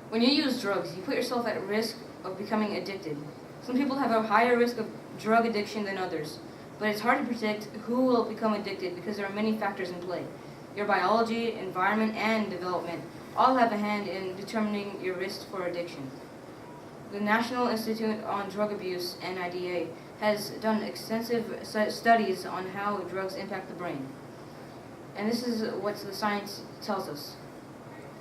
When you use drugs, you put yourself at risk of becoming addicted. Some people have a higher risk of drug addiction than others, but it's hard to predict who will become addicted because there are many factors in play. Your biology, environment, and development all have a hand in determining your risk for addiction. The National Institute on Drug Abuse, NIDA, has done extensive studies on how drugs impact the brain. And this is what the science tells us.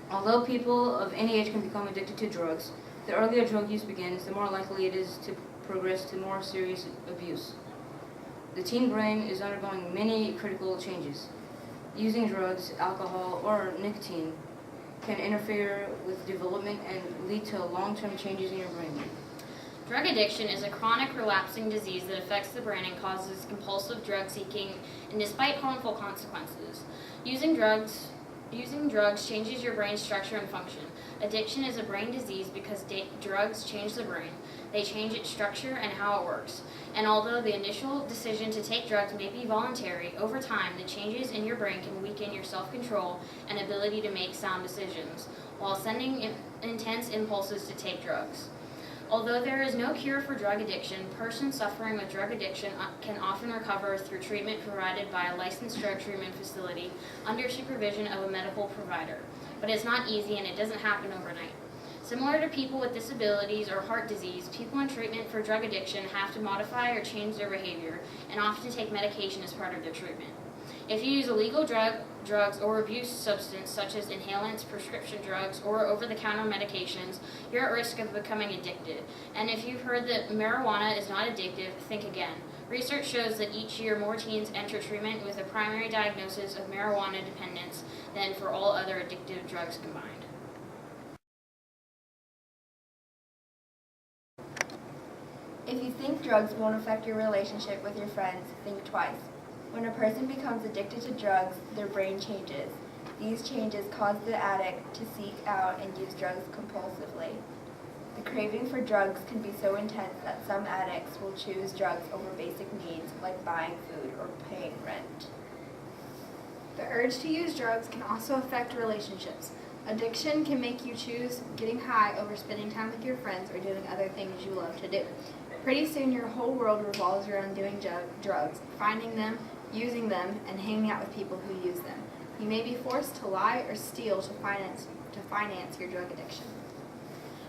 Although people of any age can become addicted to drugs, the earlier drug use begins, the more likely it is to progress to more serious abuse. The teen brain is undergoing many critical changes. Using drugs, alcohol, or nicotine can interfere with development and lead to long-term changes in your brain. Drug addiction is a chronic relapsing disease that affects the brain and causes compulsive drug seeking and despite harmful consequences. Using drugs changes your brain's structure and function. Addiction is a brain disease because drugs change the brain. They change its structure and how it works. And although the initial decision to take drugs may be voluntary, over time the changes in your brain can weaken your self-control and ability to make sound decisions, while sending intense impulses to take drugs. Although there is no cure for drug addiction, persons suffering with drug addiction can often recover through treatment provided by a licensed drug treatment facility under supervision of a medical provider. But it's not easy and it doesn't happen overnight. Similar to people with disabilities or heart disease, people in treatment for drug addiction have to modify or change their behavior and often take medication as part of their treatment. If you use illegal drugs or abuse substance such as inhalants, prescription drugs, or over-the-counter medications, you're at risk of becoming addicted. And if you've heard that marijuana is not addictive, think again. Research shows that each year more teens enter treatment with a primary diagnosis of marijuana dependence than for all other addictive drugs combined. If you think drugs won't affect your relationship with your friends, think twice. When a person becomes addicted to drugs, their brain changes. These changes cause the addict to seek out and use drugs compulsively. The craving for drugs can be so intense that some addicts will choose drugs over basic needs like buying food or paying rent. The urge to use drugs can also affect relationships. Addiction can make you choose getting high over spending time with your friends or doing other things you love to do. Pretty soon your whole world revolves around doing drugs, finding them, using them, and hanging out with people who use them. You may be forced to lie or steal to finance your drug addiction.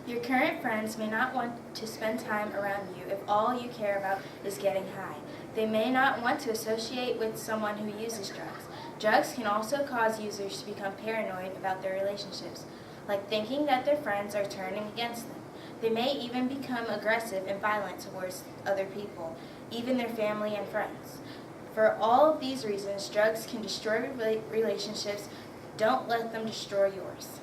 Your current friends may not want to spend time around you if all you care about is getting high. They may not want to associate with someone who uses drugs. Drugs can also cause users to become paranoid about their relationships, like thinking that their friends are turning against them. They may even become aggressive and violent towards other people, even their family and friends. For all of these reasons, drugs can destroy relationships. Don't let them destroy yours.